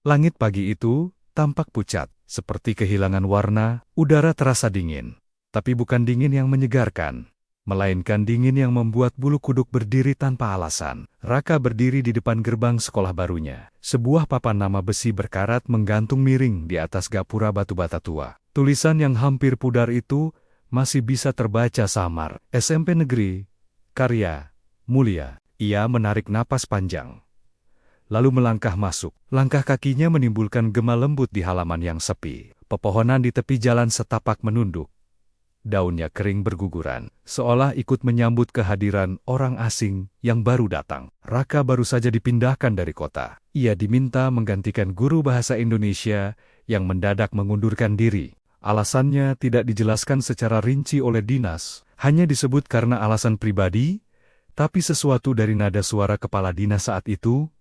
Langit pagi itu tampak pucat, seperti kehilangan warna, udara terasa dingin. Tapi bukan dingin yang menyegarkan, melainkan dingin yang membuat bulu kuduk berdiri tanpa alasan. Raka berdiri di depan gerbang sekolah barunya. Sebuah papan nama besi berkarat menggantung miring di atas gapura batu bata tua. Tulisan yang hampir pudar itu masih bisa terbaca samar. SMP Negeri, Karya, Mulia. Ia menarik napas panjang, lalu melangkah masuk. Langkah kakinya menimbulkan gema lembut di halaman yang sepi. Pepohonan di tepi jalan setapak menunduk. Daunnya kering berguguran, seolah ikut menyambut kehadiran orang asing yang baru datang. Raka baru saja dipindahkan dari kota. Ia diminta menggantikan guru bahasa Indonesia yang mendadak mengundurkan diri. Alasannya tidak dijelaskan secara rinci oleh dinas, hanya disebut karena alasan pribadi, tapi sesuatu dari nada suara kepala dinas saat itu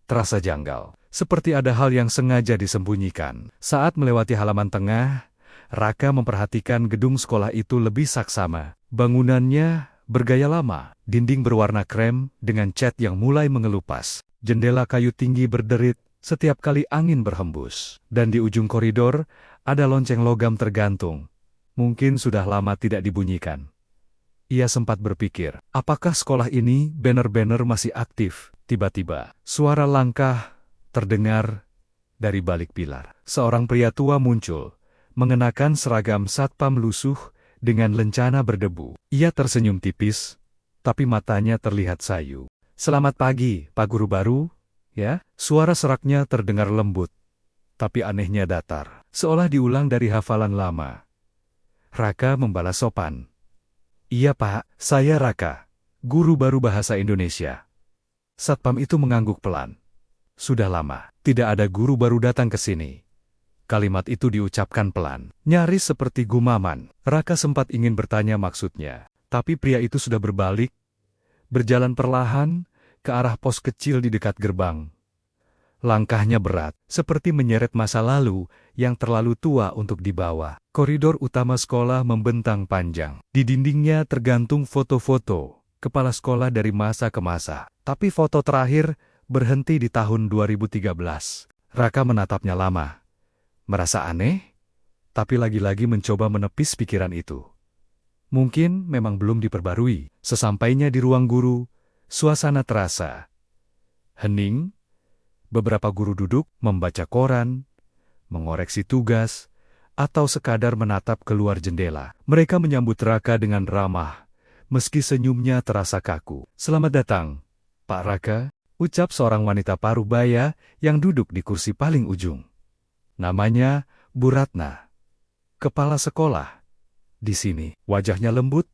terasa janggal, seperti ada hal yang sengaja disembunyikan. Saat melewati halaman tengah, Raka memperhatikan gedung sekolah itu lebih saksama. Bangunannya bergaya lama, dinding berwarna krem dengan cat yang mulai mengelupas. Jendela kayu tinggi berderit setiap kali angin berhembus. Dan di ujung koridor, ada lonceng logam tergantung. Mungkin sudah lama tidak dibunyikan. Ia sempat berpikir, apakah sekolah ini benar-benar masih aktif? Tiba-tiba, suara langkah terdengar dari balik pilar. Seorang pria tua muncul, mengenakan seragam satpam lusuh dengan lencana berdebu. Ia tersenyum tipis, tapi matanya terlihat sayu. "Selamat pagi, Pak Guru baru, ya?" Suara seraknya terdengar lembut, tapi anehnya datar, seolah diulang dari hafalan lama. Raka membalas sopan. "Iya Pak, saya Raka, guru baru bahasa Indonesia." Satpam itu mengangguk pelan. "Sudah lama, tidak ada guru baru datang ke sini." Kalimat itu diucapkan pelan, nyaris seperti gumaman. Raka sempat ingin bertanya maksudnya, tapi pria itu sudah berbalik, berjalan perlahan ke arah pos kecil di dekat gerbang. Langkahnya berat, seperti menyeret masa lalu yang terlalu tua untuk dibawa. Koridor utama sekolah membentang panjang. Di dindingnya tergantung foto-foto kepala sekolah dari masa ke masa. Tapi foto terakhir berhenti di tahun 2013. Raka menatapnya lama. Merasa aneh, tapi lagi-lagi mencoba menepis pikiran itu. Mungkin memang belum diperbarui. Sesampainya di ruang guru, suasana terasa hening. Beberapa guru duduk, membaca koran, mengoreksi tugas, atau sekadar menatap keluar jendela. Mereka menyambut Raka dengan ramah, meski senyumnya terasa kaku. "Selamat datang, Pak Raka," ucap seorang wanita parubaya yang duduk di kursi paling ujung. Namanya Bu Ratna, kepala sekolah. Di sini, wajahnya lembut,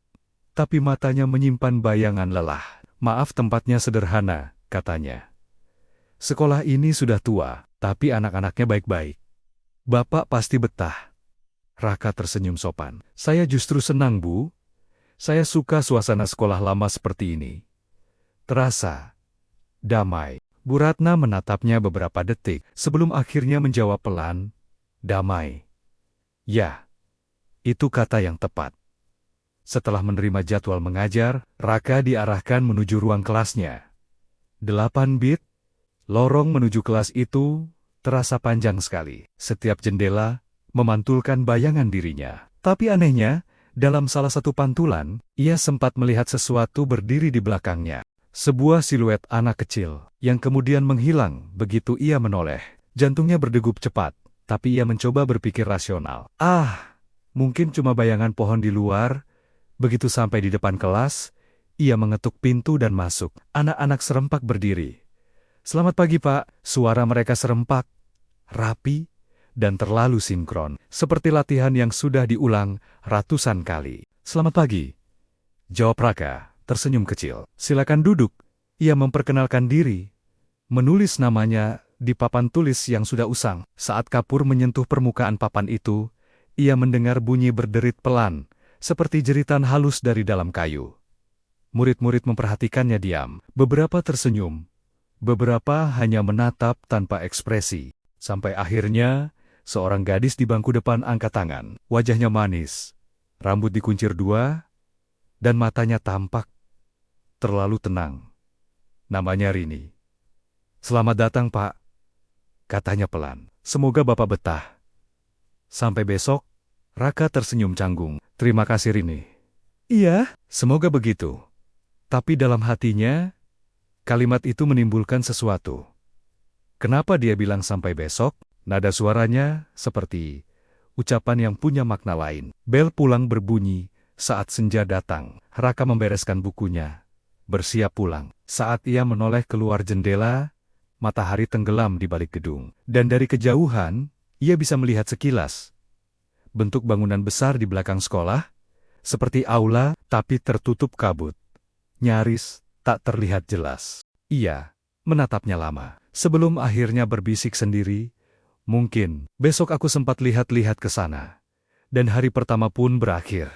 tapi matanya menyimpan bayangan lelah. "Maaf tempatnya sederhana," katanya. "Sekolah ini sudah tua, tapi anak-anaknya baik-baik. Bapak pasti betah." Raka tersenyum sopan. "Saya justru senang, Bu. Saya suka suasana sekolah lama seperti ini. Terasa damai." Bu Ratna menatapnya beberapa detik, sebelum akhirnya menjawab pelan, "Damai. Ya, itu kata yang tepat." Setelah menerima jadwal mengajar, Raka diarahkan menuju ruang kelasnya. 8 bit. Lorong menuju kelas itu terasa panjang sekali. Setiap jendela memantulkan bayangan dirinya. Tapi anehnya, dalam salah satu pantulan, ia sempat melihat sesuatu berdiri di belakangnya. Sebuah siluet anak kecil, yang kemudian menghilang begitu ia menoleh. Jantungnya berdegup cepat, tapi ia mencoba berpikir rasional. Mungkin cuma bayangan pohon di luar. Begitu sampai di depan kelas, ia mengetuk pintu dan masuk. Anak-anak serempak berdiri. "Selamat pagi Pak." Suara mereka serempak, rapi, dan terlalu sinkron. Seperti latihan yang sudah diulang ratusan kali. "Selamat pagi," jawab Raka, tersenyum kecil. "Silakan duduk." Ia memperkenalkan diri, menulis namanya di papan tulis yang sudah usang. Saat kapur menyentuh permukaan papan itu, ia mendengar bunyi berderit pelan, seperti jeritan halus dari dalam kayu. Murid-murid memperhatikannya diam. Beberapa tersenyum. Beberapa hanya menatap tanpa ekspresi. Sampai akhirnya, seorang gadis di bangku depan angkat tangan. Wajahnya manis, rambut dikuncir dua, dan matanya tampak terlalu tenang. Namanya Rini. "Selamat datang Pak," katanya pelan. Semoga Bapak betah. Sampai besok, Raka tersenyum canggung. Terima kasih Rini. Iya, semoga begitu. Tapi dalam hatinya, kalimat itu menimbulkan sesuatu. Kenapa dia bilang sampai besok? Nada suaranya seperti ucapan yang punya makna lain. Bel pulang berbunyi saat senja datang. Raka membereskan bukunya, bersiap pulang. Saat ia menoleh keluar jendela, matahari tenggelam di balik gedung. Dan dari kejauhan, ia bisa melihat sekilas bentuk bangunan besar di belakang sekolah, seperti aula tapi tertutup kabut. Nyaris tak terlihat jelas. Ia menatapnya lama, sebelum akhirnya berbisik sendiri, mungkin besok aku sempat lihat-lihat ke sana. Dan hari pertama pun berakhir.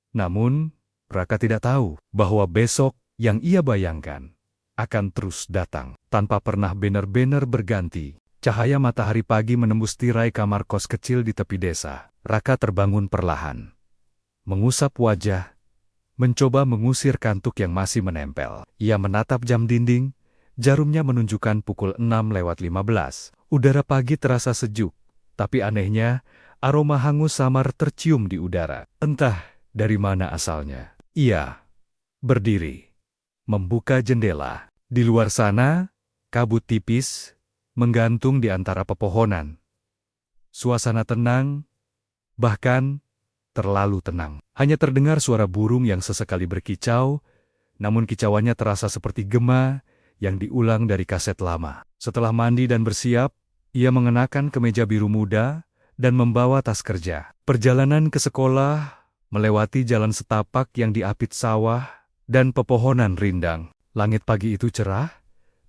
Namun, Raka tidak tahu bahwa besok yang ia bayangkan akan terus datang, tanpa pernah benar-benar berganti. Cahaya matahari pagi menembus tirai kamar kos kecil di tepi desa. Raka terbangun perlahan, mengusap wajah, mencoba mengusir kantuk yang masih menempel. Ia menatap jam dinding, jarumnya menunjukkan pukul 6:15. Udara pagi terasa sejuk, tapi anehnya, aroma hangus samar tercium di udara. Entah dari mana asalnya. Ia berdiri, membuka jendela. Di luar sana, kabut tipis menggantung di antara pepohonan. Suasana tenang, bahkan terlalu tenang. Hanya terdengar suara burung yang sesekali berkicau, namun kicauannya terasa seperti gema yang diulang dari kaset lama. Setelah mandi dan bersiap, ia mengenakan kemeja biru muda dan membawa tas kerja. Perjalanan ke sekolah melewati jalan setapak yang diapit sawah dan pepohonan rindang. Langit pagi itu cerah,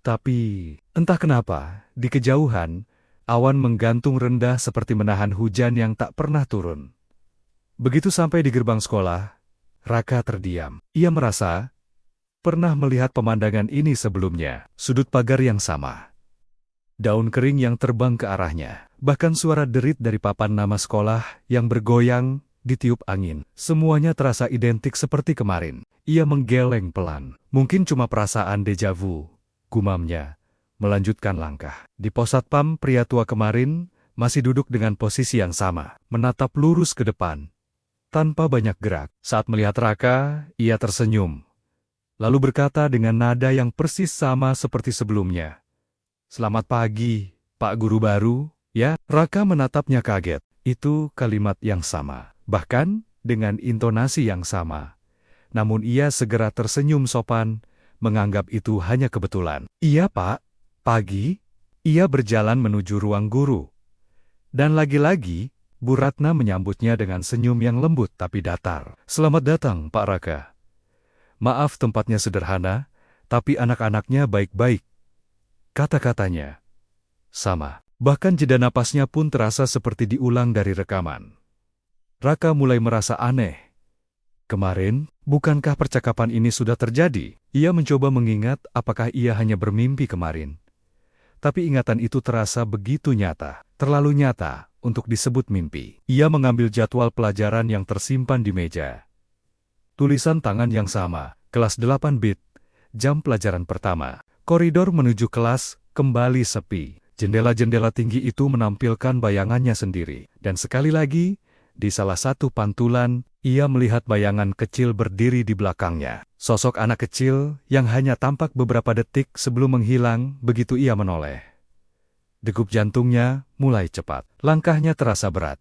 tapi entah kenapa, di kejauhan, awan menggantung rendah seperti menahan hujan yang tak pernah turun. Begitu sampai di gerbang sekolah, Raka terdiam. Ia merasa pernah melihat pemandangan ini sebelumnya. Sudut pagar yang sama, daun kering yang terbang ke arahnya, bahkan suara derit dari papan nama sekolah yang bergoyang ditiup angin. Semuanya terasa identik seperti kemarin. Ia menggeleng pelan. Mungkin cuma perasaan deja vu, gumamnya, melanjutkan langkah. Di pos satpam, pria tua kemarin masih duduk dengan posisi yang sama, menatap lurus ke depan, tanpa banyak gerak. Saat melihat Raka, ia tersenyum, lalu berkata dengan nada yang persis sama seperti sebelumnya. Selamat pagi, Pak Guru baru, ya? Raka menatapnya kaget. Itu kalimat yang sama, bahkan dengan intonasi yang sama. Namun ia segera tersenyum sopan, menganggap itu hanya kebetulan. Iya Pak, pagi. Ia berjalan menuju ruang guru. Dan lagi-lagi, Bu Ratna menyambutnya dengan senyum yang lembut tapi datar. Selamat datang Pak Raka. Maaf tempatnya sederhana, tapi anak-anaknya baik-baik. Kata-katanya sama. Bahkan jeda napasnya pun terasa seperti diulang dari rekaman. Raka mulai merasa aneh. Kemarin, bukankah percakapan ini sudah terjadi? Ia mencoba mengingat apakah ia hanya bermimpi kemarin. Tapi ingatan itu terasa begitu nyata, terlalu nyata untuk disebut mimpi. Ia mengambil jadwal pelajaran yang tersimpan di meja. Tulisan tangan yang sama, kelas 8 bit, jam pelajaran pertama. Koridor menuju kelas kembali sepi. Jendela-jendela tinggi itu menampilkan bayangannya sendiri. Dan sekali lagi, di salah satu pantulan, ia melihat bayangan kecil berdiri di belakangnya. Sosok anak kecil yang hanya tampak beberapa detik sebelum menghilang begitu ia menoleh. Degup jantungnya mulai cepat. Langkahnya terasa berat.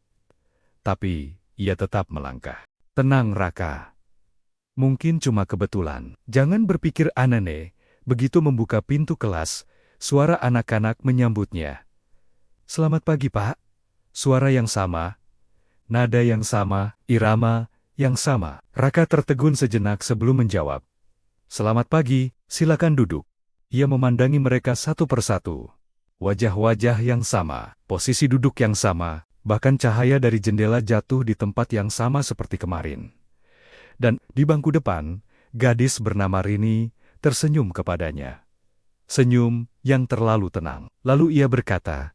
Tapi, ia tetap melangkah. Tenang Raka. Mungkin cuma kebetulan. Jangan berpikir aneh. Begitu membuka pintu kelas, suara anak-anak menyambutnya. Selamat pagi Pak. Suara yang sama, nada yang sama, irama yang sama. Raka tertegun sejenak sebelum menjawab. Selamat pagi, silakan duduk. Ia memandangi mereka satu persatu. Wajah-wajah yang sama, posisi duduk yang sama, bahkan cahaya dari jendela jatuh di tempat yang sama seperti kemarin. Dan di bangku depan, gadis bernama Rini tersenyum kepadanya. Senyum yang terlalu tenang. Lalu ia berkata,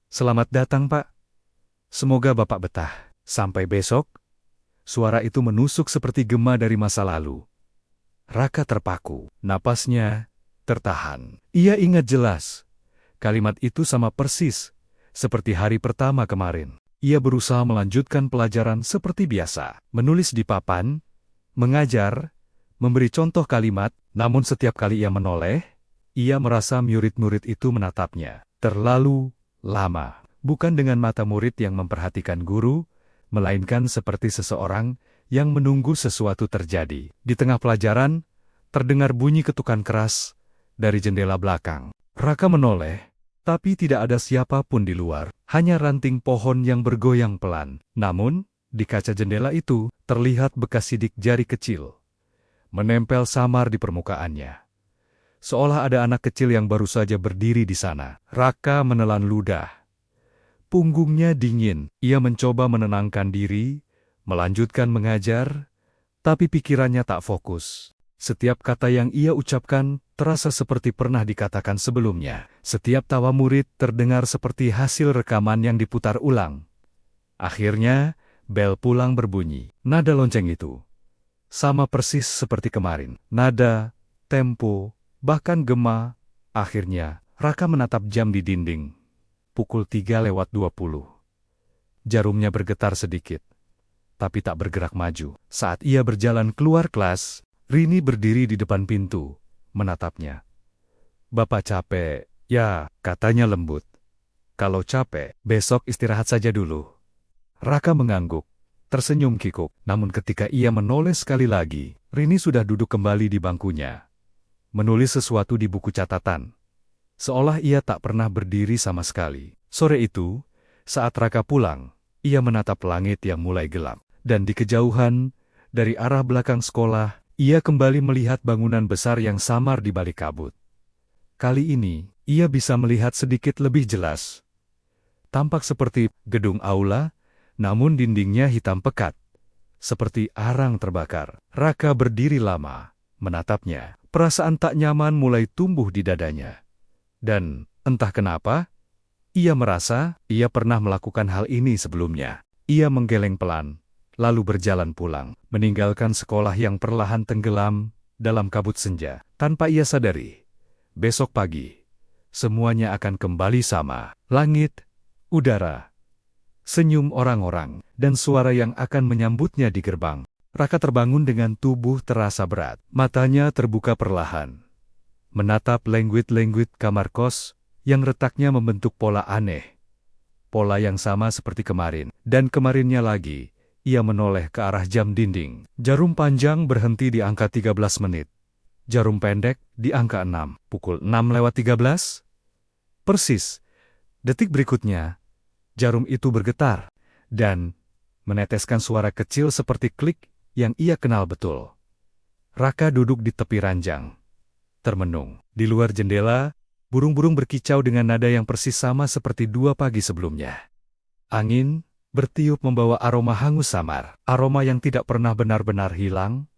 "Selamat datang, Pak. Semoga Bapak betah. Sampai besok." Suara itu menusuk seperti gema dari masa lalu. Raka terpaku. Napasnya tertahan. Ia ingat jelas. Kalimat itu sama persis seperti hari pertama kemarin. Ia berusaha melanjutkan pelajaran seperti biasa, menulis di papan, mengajar, memberi contoh kalimat, namun setiap kali ia menoleh, ia merasa murid-murid itu menatapnya terlalu lama. Bukan dengan mata murid yang memperhatikan guru, melainkan seperti seseorang yang menunggu sesuatu terjadi. Di tengah pelajaran, terdengar bunyi ketukan keras dari jendela belakang. Raka menoleh, tapi tidak ada siapapun di luar, hanya ranting pohon yang bergoyang pelan. Namun, di kaca jendela itu, terlihat bekas sidik jari kecil, menempel samar di permukaannya. Seolah ada anak kecil yang baru saja berdiri di sana. Raka menelan ludah. Punggungnya dingin. Ia mencoba menenangkan diri, melanjutkan mengajar, tapi pikirannya tak fokus. Setiap kata yang ia ucapkan terasa seperti pernah dikatakan sebelumnya. Setiap tawa murid terdengar seperti hasil rekaman yang diputar ulang. Akhirnya, bel pulang berbunyi. Nada lonceng itu sama persis seperti kemarin. Nada, tempo, bahkan gema. Akhirnya, Raka menatap jam di dinding. Pukul 3:20. Jarumnya bergetar sedikit, tapi tak bergerak maju. Saat ia berjalan keluar kelas, Rini berdiri di depan pintu, menatapnya. "Bapak capek, ya," katanya lembut. "Kalau capek, besok istirahat saja dulu." Raka mengangguk, tersenyum kikuk. Namun ketika ia menoleh sekali lagi, Rini sudah duduk kembali di bangkunya, menulis sesuatu di buku catatan, seolah ia tak pernah berdiri sama sekali. Sore itu, saat Raka pulang, ia menatap langit yang mulai gelap. Dan di kejauhan, dari arah belakang sekolah, ia kembali melihat bangunan besar yang samar di balik kabut. Kali ini, ia bisa melihat sedikit lebih jelas. Tampak seperti gedung aula, namun dindingnya hitam pekat, seperti arang terbakar. Raka berdiri lama, menatapnya. Perasaan tak nyaman mulai tumbuh di dadanya. Dan, entah kenapa, ia merasa ia pernah melakukan hal ini sebelumnya. Ia menggeleng pelan, lalu berjalan pulang, meninggalkan sekolah yang perlahan tenggelam dalam kabut senja. Tanpa ia sadari, besok pagi, semuanya akan kembali sama. Langit, udara, senyum orang-orang, dan suara yang akan menyambutnya di gerbang. Raka terbangun dengan tubuh terasa berat. Matanya terbuka perlahan, menatap lengguit-lengguit kamar kos yang retaknya membentuk pola aneh. Pola yang sama seperti kemarin, dan kemarinnya lagi. Ia menoleh ke arah jam dinding. Jarum panjang berhenti di angka 13 menit. Jarum pendek di angka 6. Pukul 6:13. Persis. Detik berikutnya, jarum itu bergetar dan meneteskan suara kecil seperti klik yang ia kenal betul. Raka duduk di tepi ranjang, termenung. Di luar jendela, burung-burung berkicau dengan nada yang persis sama seperti 2 pagi sebelumnya. Angin bertiup membawa aroma hangus samar, aroma yang tidak pernah benar-benar hilang.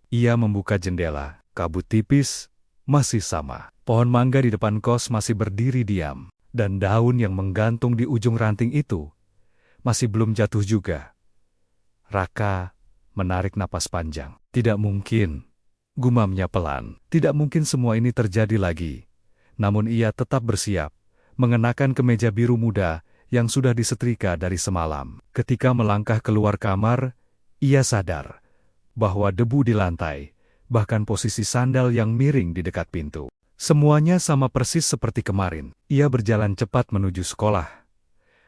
Ia membuka jendela, kabut tipis masih sama. Pohon mangga di depan kos masih berdiri diam, dan daun yang menggantung di ujung ranting itu masih belum jatuh juga. Raka menarik napas panjang. Tidak mungkin, gumamnya pelan. Tidak mungkin semua ini terjadi lagi. Namun ia tetap bersiap, mengenakan kemeja biru muda yang sudah disetrika dari semalam. Ketika melangkah keluar kamar, ia sadar bahwa debu di lantai, bahkan posisi sandal yang miring di dekat pintu, semuanya sama persis seperti kemarin. Ia berjalan cepat menuju sekolah.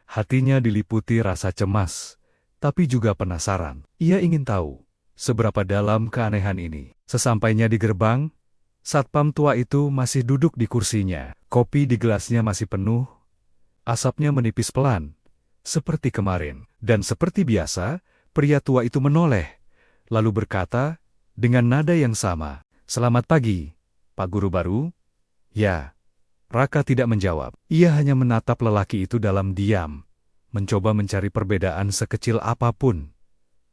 Hatinya diliputi rasa cemas, tapi juga penasaran. Ia ingin tahu seberapa dalam keanehan ini. Sesampainya di gerbang, satpam tua itu masih duduk di kursinya. Kopi di gelasnya masih penuh. Asapnya menipis pelan, seperti kemarin. Dan seperti biasa, pria tua itu menoleh, lalu berkata dengan nada yang sama, "Selamat pagi, Pak Guru baru." "Ya." Raka tidak menjawab. Ia hanya menatap lelaki itu dalam diam, mencoba mencari perbedaan sekecil apapun.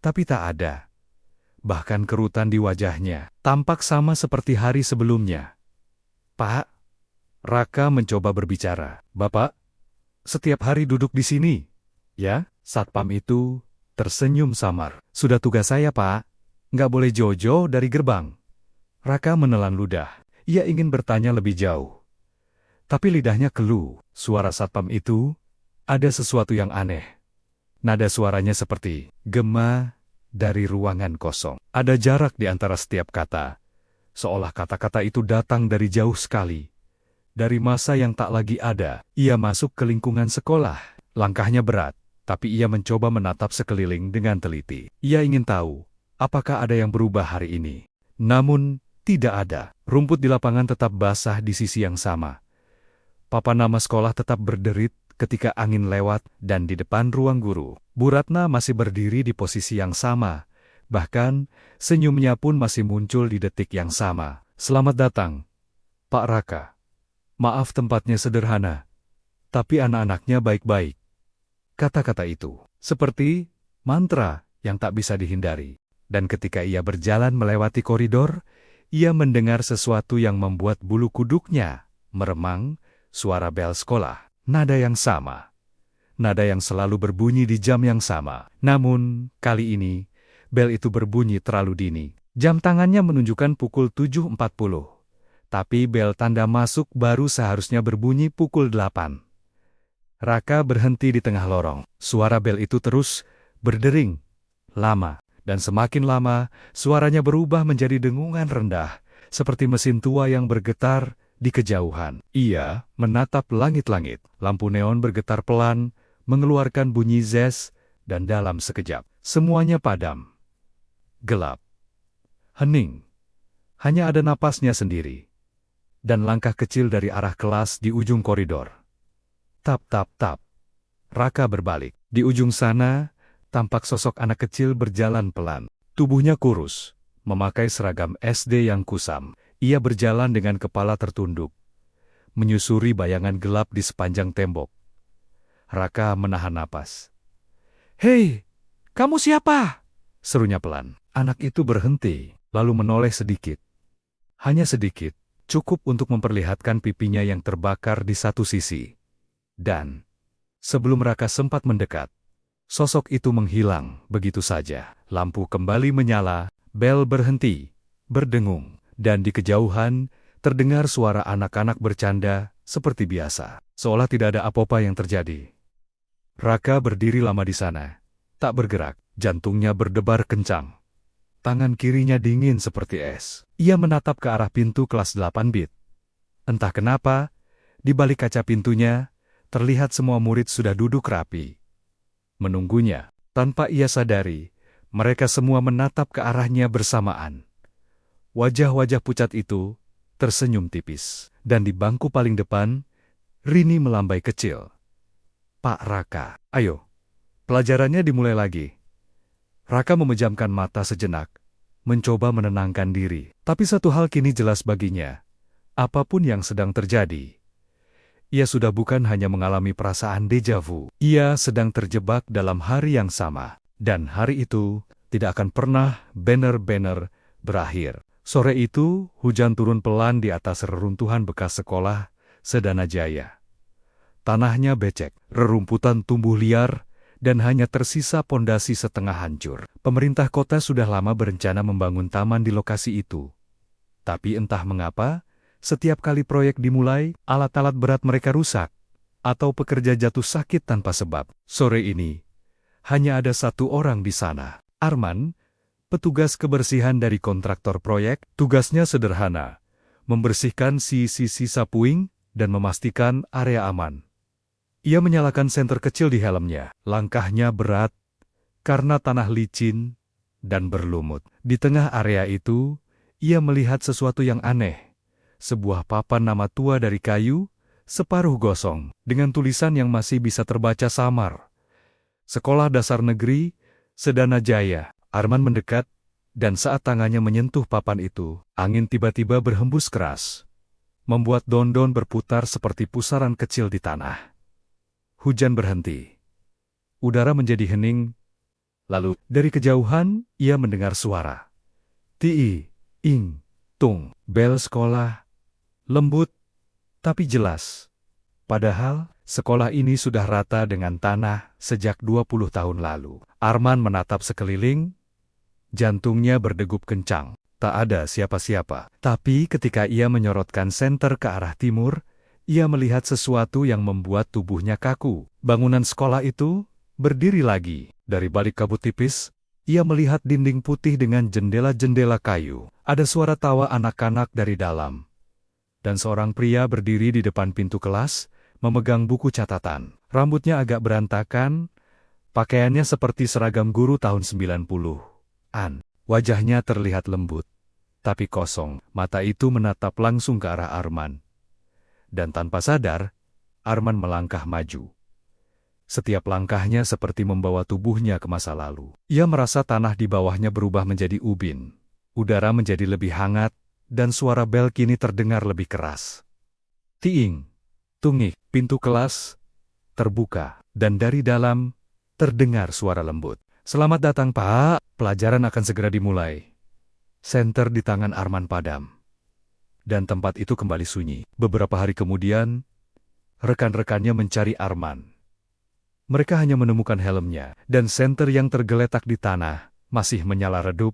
Tapi tak ada. Bahkan kerutan di wajahnya tampak sama seperti hari sebelumnya. "Pak." Raka mencoba berbicara. "Bapak setiap hari duduk di sini, ya?" Satpam itu tersenyum samar. "Sudah tugas saya, Pak. Nggak boleh jauh-jauh dari gerbang." Raka menelan ludah. Ia ingin bertanya lebih jauh, Tapi lidahnya keluh. Suara satpam itu, ada sesuatu yang aneh. Nada suaranya seperti gema dari ruangan kosong. Ada jarak di antara setiap kata, seolah kata-kata itu datang dari jauh sekali. Dari masa yang tak lagi ada, ia masuk ke lingkungan sekolah. Langkahnya berat, tapi ia mencoba menatap sekeliling dengan teliti. Ia ingin tahu, apakah ada yang berubah hari ini. Namun, tidak ada. Rumput di lapangan tetap basah di sisi yang sama. Papan nama sekolah tetap berderit ketika angin lewat, dan di depan ruang guru, Bu Ratna masih berdiri di posisi yang sama. Bahkan, senyumnya pun masih muncul di detik yang sama. Selamat datang, Pak Raka. Maaf tempatnya sederhana, tapi anak-anaknya baik-baik. Kata-kata itu, seperti mantra yang tak bisa dihindari. Dan ketika ia berjalan melewati koridor, ia mendengar sesuatu yang membuat bulu kuduknya meremang. Suara bel sekolah, nada yang sama. Nada yang selalu berbunyi di jam yang sama. Namun, kali ini, bel itu berbunyi terlalu dini. Jam tangannya menunjukkan pukul 7.40. Tapi bel tanda masuk baru seharusnya berbunyi pukul 8. Raka berhenti di tengah lorong. Suara bel itu terus berdering, lama. Dan semakin lama, suaranya berubah menjadi dengungan rendah, seperti mesin tua yang bergetar di kejauhan. Ia menatap langit-langit. Lampu neon bergetar pelan, mengeluarkan bunyi zes, dan dalam sekejap, semuanya padam. Gelap. Hening. Hanya ada napasnya sendiri. Dan langkah kecil dari arah kelas di ujung koridor. Tap, tap, tap. Raka berbalik. Di ujung sana, tampak sosok anak kecil berjalan pelan. Tubuhnya kurus, memakai seragam SD yang kusam. Ia berjalan dengan kepala tertunduk, menyusuri bayangan gelap di sepanjang tembok. Raka menahan napas. "Hei, kamu siapa?" serunya pelan. Anak itu berhenti, lalu menoleh sedikit. Hanya sedikit, cukup untuk memperlihatkan pipinya yang terbakar di satu sisi. Dan, sebelum Raka sempat mendekat, sosok itu menghilang begitu saja. Lampu kembali menyala, bel berhenti, berdengung. Dan di kejauhan, terdengar suara anak-anak bercanda seperti biasa. Seolah tidak ada apa-apa yang terjadi. Raka berdiri lama di sana. Tak bergerak, jantungnya berdebar kencang. Tangan kirinya dingin seperti es. Ia menatap ke arah pintu kelas 8 bit. Entah kenapa, di balik kaca pintunya, terlihat semua murid sudah duduk rapi. Menunggunya, tanpa ia sadari, mereka semua menatap ke arahnya bersamaan. Wajah-wajah pucat itu tersenyum tipis, dan di bangku paling depan, Rini melambai kecil. "Pak Raka, ayo, pelajarannya dimulai lagi." Raka memejamkan mata sejenak, mencoba menenangkan diri. Tapi satu hal kini jelas baginya, apapun yang sedang terjadi. Ia sudah bukan hanya mengalami perasaan deja vu, ia sedang terjebak dalam hari yang sama. Dan hari itu tidak akan pernah benar-benar berakhir. Sore itu, hujan turun pelan di atas reruntuhan bekas sekolah Sedana Jaya. Tanahnya becek, rerumputan tumbuh liar, dan hanya tersisa pondasi setengah hancur. Pemerintah kota sudah lama berencana membangun taman di lokasi itu. Tapi entah mengapa, setiap kali proyek dimulai, alat-alat berat mereka rusak, atau pekerja jatuh sakit tanpa sebab. Sore ini, hanya ada satu orang di sana, Arman, petugas kebersihan dari kontraktor proyek. Tugasnya sederhana, membersihkan sisa puing dan memastikan area aman. Ia menyalakan senter kecil di helmnya. Langkahnya berat karena tanah licin dan berlumut. Di tengah area itu, ia melihat sesuatu yang aneh. Sebuah papan nama tua dari kayu, separuh gosong, dengan tulisan yang masih bisa terbaca samar. Sekolah Dasar Negeri Sedana Jaya. Arman mendekat, dan saat tangannya menyentuh papan itu, angin tiba-tiba berhembus keras, membuat daun-daun berputar seperti pusaran kecil di tanah. Hujan berhenti. Udara menjadi hening. Lalu, dari kejauhan, ia mendengar suara. Ti, ing, tung, bel sekolah. Lembut, tapi jelas. Padahal, sekolah ini sudah rata dengan tanah sejak 20 tahun lalu. Arman menatap sekeliling. Jantungnya berdegup kencang. Tak ada siapa-siapa. Tapi ketika ia menyorotkan senter ke arah timur, Ia melihat sesuatu yang membuat tubuhnya kaku. Bangunan sekolah itu berdiri lagi. Dari balik kabut tipis, ia melihat dinding putih dengan jendela-jendela kayu. Ada suara tawa anak-anak dari dalam. Dan seorang pria berdiri di depan pintu kelas, memegang buku catatan. Rambutnya agak berantakan, pakaiannya seperti seragam guru tahun 90-an. Wajahnya terlihat lembut, tapi kosong. Mata itu menatap langsung ke arah Arman. Dan tanpa sadar, Arman melangkah maju. Setiap langkahnya seperti membawa tubuhnya ke masa lalu. Ia merasa tanah di bawahnya berubah menjadi ubin. Udara menjadi lebih hangat, dan suara bel kini terdengar lebih keras. Tiing, tungik, pintu kelas terbuka, dan dari dalam terdengar suara lembut. "Selamat datang, Pak. Pelajaran akan segera dimulai." Senter di tangan Arman padam. Dan tempat itu kembali sunyi. Beberapa hari kemudian, rekan-rekannya mencari Arman. Mereka hanya menemukan helmnya, dan senter yang tergeletak di tanah masih menyala redup,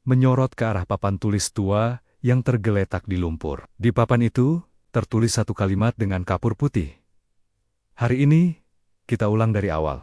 menyorot ke arah papan tulis tua yang tergeletak di lumpur. Di papan itu, tertulis satu kalimat dengan kapur putih. "Hari ini, kita ulang dari awal."